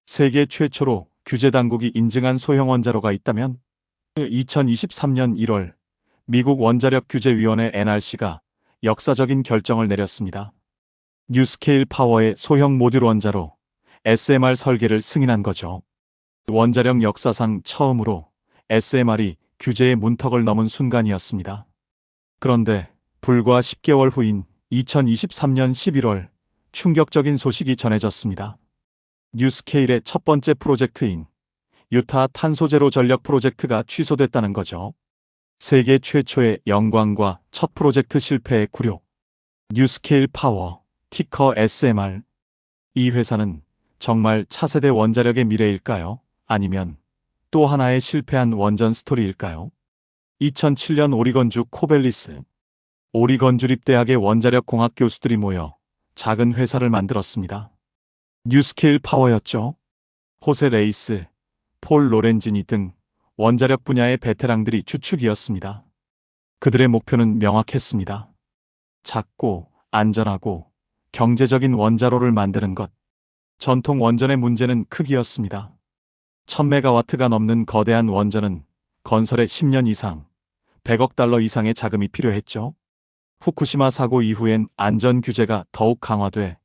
세계 최초로 규제 당국이 인증한 소형 원자로가 있다면 2023년 1월 미국 원자력규제위원회 NRC가 역사적인 결정을 내렸습니다. 뉴스케일 파워의 소형 모듈 원자로 SMR 설계를 승인한 거죠. 원자력 역사상 처음으로 SMR이 규제의 문턱을 넘은 순간이었습니다. 그런데 불과 10개월 후인 2023년 11월 충격적인 소식이 전해졌습니다. 뉴스케일의 첫 번째 프로젝트인 유타 탄소제로 전력 프로젝트가 취소됐다는 거죠. 세계 최초의 영광과 첫 프로젝트 실패의 굴욕. 뉴스케일 파워, 티커 SMR. 이 회사는 정말 차세대 원자력의 미래일까요? 아니면 또 하나의 실패한 원전 스토리일까요? 2007년 오리건주 코벨리스. 오리건 주립대학의 원자력 공학 교수들이 모여 작은 회사를 만들었습니다. 뉴스케일 파워였죠. 호세 레이스, 폴 로렌지니 등 원자력 분야의 베테랑들이 주축이었습니다. 그들의 목표는 명확했습니다. 작고 안전하고 경제적인 원자로를 만드는 것. 전통 원전의 문제는 크기였습니다. 1000메가와트가 넘는 거대한 원전은 건설에 10년 이상, 100억 달러 이상의 자금이 필요했죠. 후쿠시마 사고 이후엔 안전 규제가 더욱 강화돼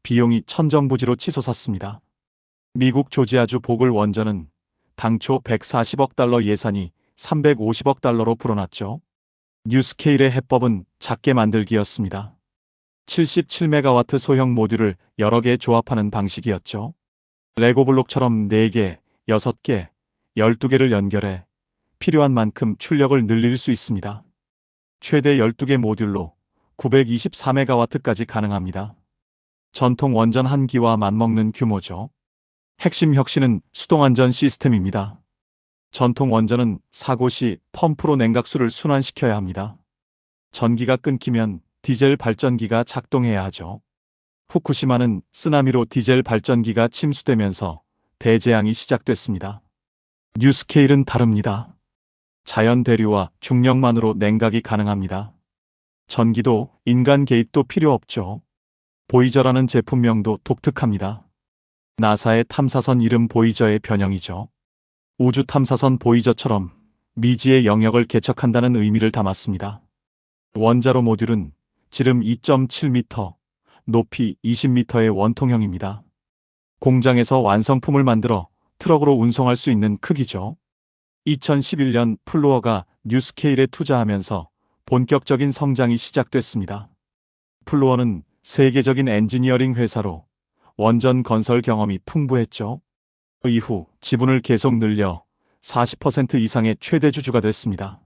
비용이 천정부지로 치솟았습니다. 미국 조지아주 보글 원전은 당초 140억 달러 예산이 350억 달러로 불어났죠. 뉴스케일의 해법은 작게 만들기였습니다. 77메가와트 소형 모듈을 여러 개 조합하는 방식이었죠. 레고블록처럼 4개, 6개, 12개를 연결해 필요한 만큼 출력을 늘릴 수 있습니다. 최대 12개 모듈로 924메가와트까지 가능합니다. 전통 원전 한 기와 맞먹는 규모죠. 핵심 혁신은 수동안전 시스템입니다. 전통 원전은 사고 시 펌프로 냉각수를 순환시켜야 합니다. 전기가 끊기면 디젤 발전기가 작동해야 하죠. 후쿠시마는 쓰나미로 디젤 발전기가 침수되면서 대재앙이 시작됐습니다. 뉴스케일은 다릅니다. 자연 대류와 중력만으로 냉각이 가능합니다. 전기도 인간 개입도 필요 없죠. 보이저라는 제품명도 독특합니다. 나사의 탐사선 이름 보이저의 변형이죠. 우주 탐사선 보이저처럼 미지의 영역을 개척한다는 의미를 담았습니다. 원자로 모듈은 지름 2.7m, 높이 20m의 원통형입니다. 공장에서 완성품을 만들어 트럭으로 운송할 수 있는 크기죠. 2011년 플루어가 뉴스케일에 투자하면서 본격적인 성장이 시작됐습니다. 플루어는 세계적인 엔지니어링 회사로 원전 건설 경험이 풍부했죠. 이후 지분을 계속 늘려 40% 이상의 최대 주주가 됐습니다.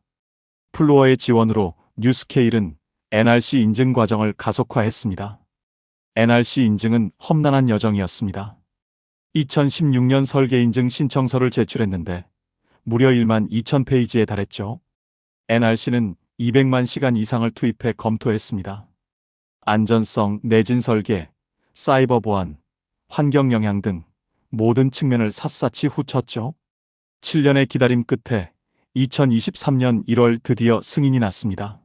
플루어의 지원으로 뉴스케일은 NRC 인증 과정을 가속화했습니다. NRC 인증은 험난한 여정이었습니다. 2016년 설계 인증 신청서를 제출했는데 무려 1만 2천 페이지에 달했죠. NRC는 200만 시간 이상을 투입해 검토했습니다. 안전성, 내진 설계, 사이버 보안, 환경 영향 등 모든 측면을 샅샅이 훑었죠. 7년의 기다림 끝에 2023년 1월 드디어 승인이 났습니다.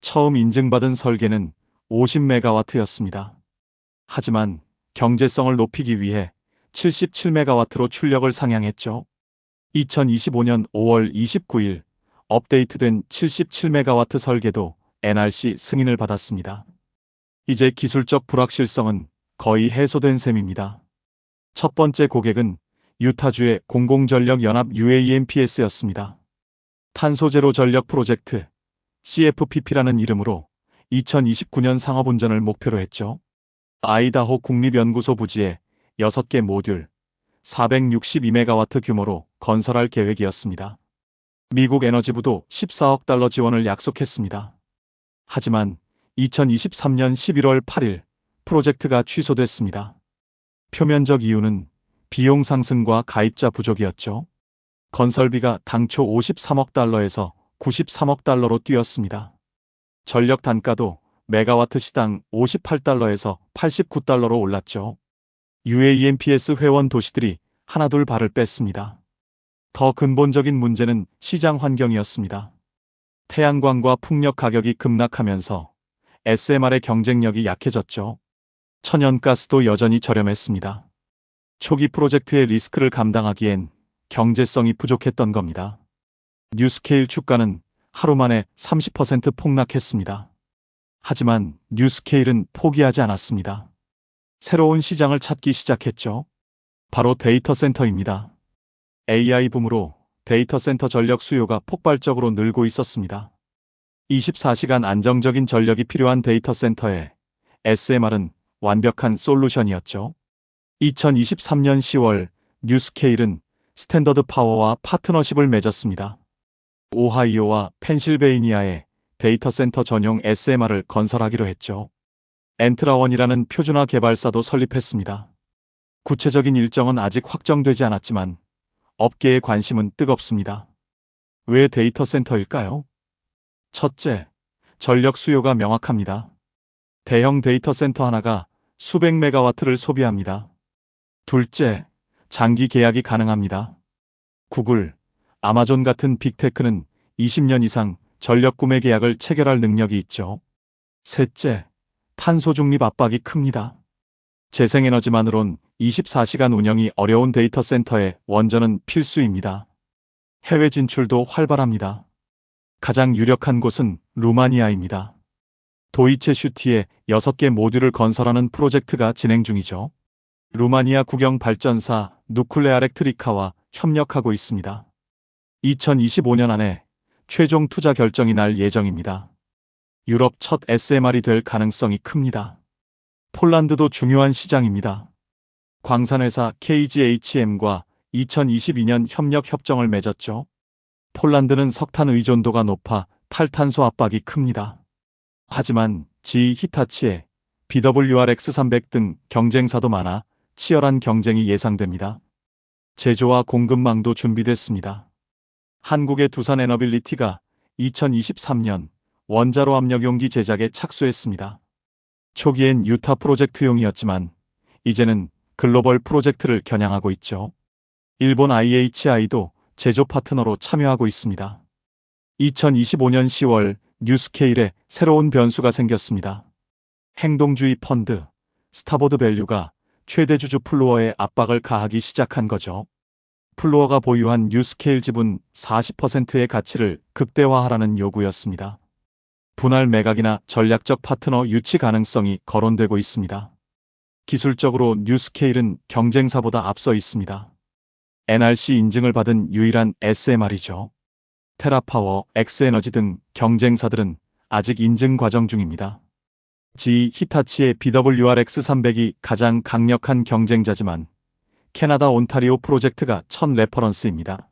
처음 인증받은 설계는 50메가와트였습니다. 하지만 경제성을 높이기 위해 77메가와트로 출력을 상향했죠. 2025년 5월 29일 업데이트된 77메가와트 설계도 NRC 승인을 받았습니다. 이제 기술적 불확실성은 거의 해소된 셈입니다. 첫 번째 고객은 유타주의 공공전력연합 UAMPS였습니다. 탄소제로 전력 프로젝트 CFPP라는 이름으로 2029년 상업운전을 목표로 했죠. 아이다호 국립연구소 부지에 6개 모듈 462메가와트 규모로 건설할 계획이었습니다. 미국 에너지부도 14억 달러 지원을 약속했습니다. 하지만 2023년 11월 8일 프로젝트가 취소됐습니다. 표면적 이유는 비용 상승과 가입자 부족이었죠. 건설비가 당초 53억 달러에서 93억 달러로 뛰었습니다. 전력 단가도 메가와트 시당 58달러에서 89달러로 올랐죠. UAMPS 회원 도시들이 하나둘 발을 뺐습니다. 더 근본적인 문제는 시장 환경이었습니다. 태양광과 풍력 가격이 급락하면서 SMR의 경쟁력이 약해졌죠. 천연가스도 여전히 저렴했습니다. 초기 프로젝트의 리스크를 감당하기엔 경제성이 부족했던 겁니다. 뉴스케일 주가는 하루 만에 30% 폭락했습니다. 하지만 뉴스케일은 포기하지 않았습니다. 새로운 시장을 찾기 시작했죠. 바로 데이터 센터입니다. AI 붐으로 데이터 센터 전력 수요가 폭발적으로 늘고 있었습니다. 24시간 안정적인 전력이 필요한 데이터 센터에 SMR은 완벽한 솔루션이었죠. 2023년 10월 뉴스케일은 스탠더드 파워와 파트너십을 맺었습니다. 오하이오와 펜실베이니아에 데이터 센터 전용 SMR을 건설하기로 했죠. 엔트라원이라는 표준화 개발사도 설립했습니다. 구체적인 일정은 아직 확정되지 않았지만 업계의 관심은 뜨겁습니다. 왜 데이터 센터일까요? 첫째, 전력 수요가 명확합니다. 대형 데이터 센터 하나가 수백 메가와트를 소비합니다. 둘째, 장기 계약이 가능합니다. 구글, 아마존 같은 빅테크는 20년 이상 전력 구매 계약을 체결할 능력이 있죠. 셋째, 탄소 중립 압박이 큽니다. 재생에너지만으론 24시간 운영이 어려운 데이터 센터에 원전은 필수입니다. 해외 진출도 활발합니다. 가장 유력한 곳은 루마니아입니다. 도이체 슈티에 6개 모듈을 건설하는 프로젝트가 진행 중이죠. 루마니아 국영 발전사 누클레아렉트리카와 협력하고 있습니다. 2025년 안에 최종 투자 결정이 날 예정입니다. 유럽 첫 SMR이 될 가능성이 큽니다. 폴란드도 중요한 시장입니다. 광산회사 KGHM과 2022년 협력 협정을 맺었죠. 폴란드는 석탄 의존도가 높아 탈탄소 압박이 큽니다. 하지만 GE 히타치에 BWRX300 등 경쟁사도 많아 치열한 경쟁이 예상됩니다. 제조와 공급망도 준비됐습니다. 한국의 두산에너빌리티가 2023년 원자로 압력용기 제작에 착수했습니다. 초기엔 유타 프로젝트용이었지만 이제는 글로벌 프로젝트를 겨냥하고 있죠. 일본 IHI도 제조 파트너로 참여하고 있습니다. 2025년 10월 뉴스케일에 새로운 변수가 생겼습니다. 행동주의 펀드 스타보드 밸류가 최대 주주 플루어에 압박을 가하기 시작한 거죠. 플루어가 보유한 뉴스케일 지분 40%의 가치를 극대화하라는 요구였습니다. 분할 매각이나 전략적 파트너 유치 가능성이 거론되고 있습니다. 기술적으로 뉴스케일은 경쟁사보다 앞서 있습니다. NRC 인증을 받은 유일한 SMR이죠. 테라파워, 엑스에너지 등 경쟁사들은 아직 인증 과정 중입니다. GE 히타치의 BWRX300이 가장 강력한 경쟁자지만 캐나다 온타리오 프로젝트가 첫 레퍼런스입니다.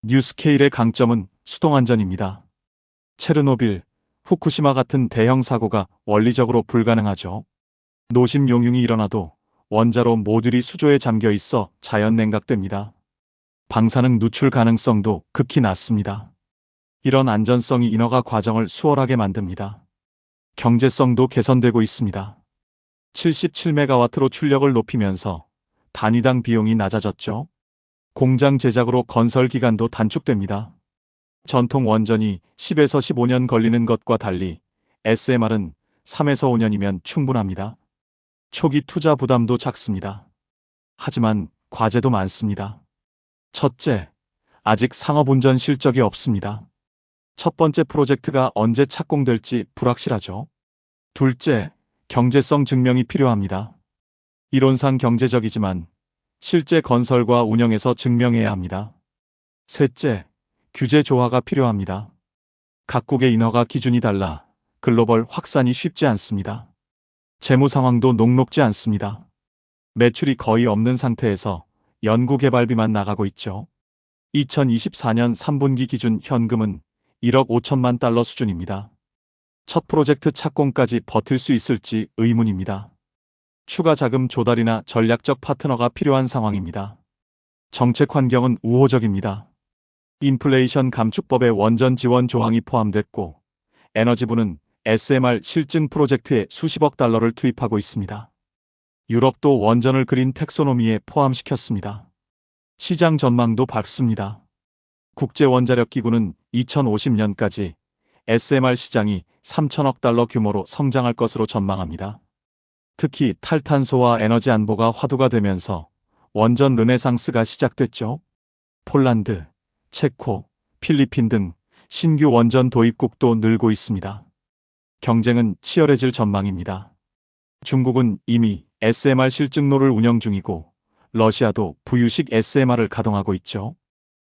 뉴스케일의 강점은 수동안전입니다. 체르노빌, 후쿠시마 같은 대형 사고가 원리적으로 불가능하죠. 노심 용융이 일어나도 원자로 모듈이 수조에 잠겨 있어 자연 냉각됩니다. 방사능 누출 가능성도 극히 낮습니다. 이런 안전성이 인허가 과정을 수월하게 만듭니다. 경제성도 개선되고 있습니다. 77메가와트로 출력을 높이면서 단위당 비용이 낮아졌죠. 공장 제작으로 건설 기간도 단축됩니다. 전통 원전이 10에서 15년 걸리는 것과 달리 SMR은 3에서 5년이면 충분합니다. 초기 투자 부담도 작습니다. 하지만 과제도 많습니다. 첫째, 아직 상업운전 실적이 없습니다. 첫 번째 프로젝트가 언제 착공될지 불확실하죠. 둘째, 경제성 증명이 필요합니다. 이론상 경제적이지만 실제 건설과 운영에서 증명해야 합니다. 셋째, 규제 조화가 필요합니다. 각국의 인허가 기준이 달라 글로벌 확산이 쉽지 않습니다. 재무 상황도 녹록지 않습니다. 매출이 거의 없는 상태에서 연구개발비만 나가고 있죠. 2024년 3분기 기준 현금은 1억 5천만 달러 수준입니다. 첫 프로젝트 착공까지 버틸 수 있을지 의문입니다. 추가 자금 조달이나 전략적 파트너가 필요한 상황입니다. 정책 환경은 우호적입니다. 인플레이션 감축법에 원전 지원 조항이 포함됐고 에너지부는 SMR 실증 프로젝트에 수십억 달러를 투입하고 있습니다. 유럽도 원전을 그린 텍소노미에 포함시켰습니다. 시장 전망도 밝습니다. 국제원자력기구는 2050년까지 SMR 시장이 3천억 달러 규모로 성장할 것으로 전망합니다. 특히 탈탄소와 에너지 안보가 화두가 되면서 원전 르네상스가 시작됐죠. 폴란드, 체코, 필리핀 등 신규 원전 도입국도 늘고 있습니다. 경쟁은 치열해질 전망입니다. 중국은 이미 SMR 실증로를 운영 중이고 러시아도 부유식 SMR을 가동하고 있죠.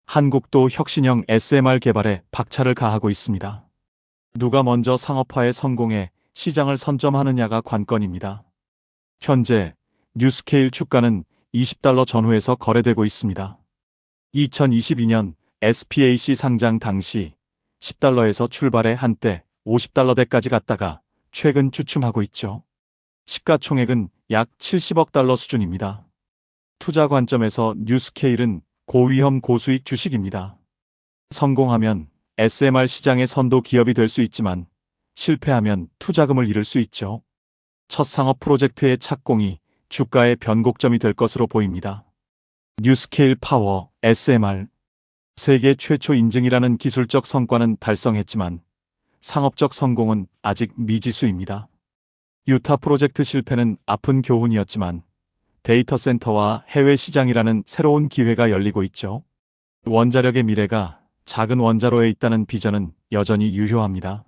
한국도 혁신형 SMR 개발에 박차를 가하고 있습니다. 누가 먼저 상업화에 성공해 시장을 선점하느냐가 관건입니다. 현재 뉴스케일 주가는 $20 전후에서 거래되고 있습니다. 2022년 SPAC 상장 당시 $10에서 출발해 한때 $50대까지 갔다가 최근 주춤하고 있죠. 시가총액은 약 $70억 수준입니다. 투자 관점에서 뉴스케일은 고위험 고수익 주식입니다. 성공하면 SMR 시장의 선도 기업이 될 수 있지만 실패하면 투자금을 잃을 수 있죠. 첫 상업 프로젝트의 착공이 주가의 변곡점이 될 것으로 보입니다. 뉴스케일 파워 SMR 세계 최초 인증이라는 기술적 성과는 달성했지만 상업적 성공은 아직 미지수입니다. 유타 프로젝트 실패는 아픈 교훈이었지만 데이터 센터와 해외 시장이라는 새로운 기회가 열리고 있죠. 원자력의 미래가 작은 원자로에 있다는 비전은 여전히 유효합니다.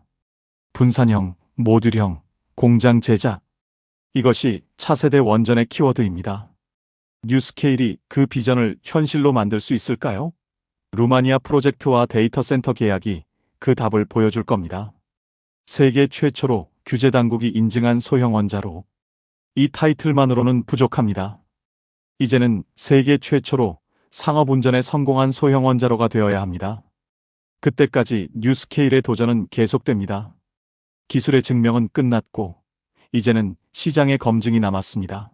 분산형, 모듈형, 공장 제작. 이것이 차세대 원전의 키워드입니다. 뉴스케일이 그 비전을 현실로 만들 수 있을까요? 루마니아 프로젝트와 데이터 센터 계약이 그 답을 보여줄 겁니다. 세계 최초로 규제 당국이 인증한 소형 원자로. 이 타이틀만으로는 부족합니다. 이제는 세계 최초로 상업 운전에 성공한 소형 원자로가 되어야 합니다. 그때까지 뉴스케일의 도전은 계속됩니다. 기술의 증명은 끝났고 이제는 시장의 검증이 남았습니다.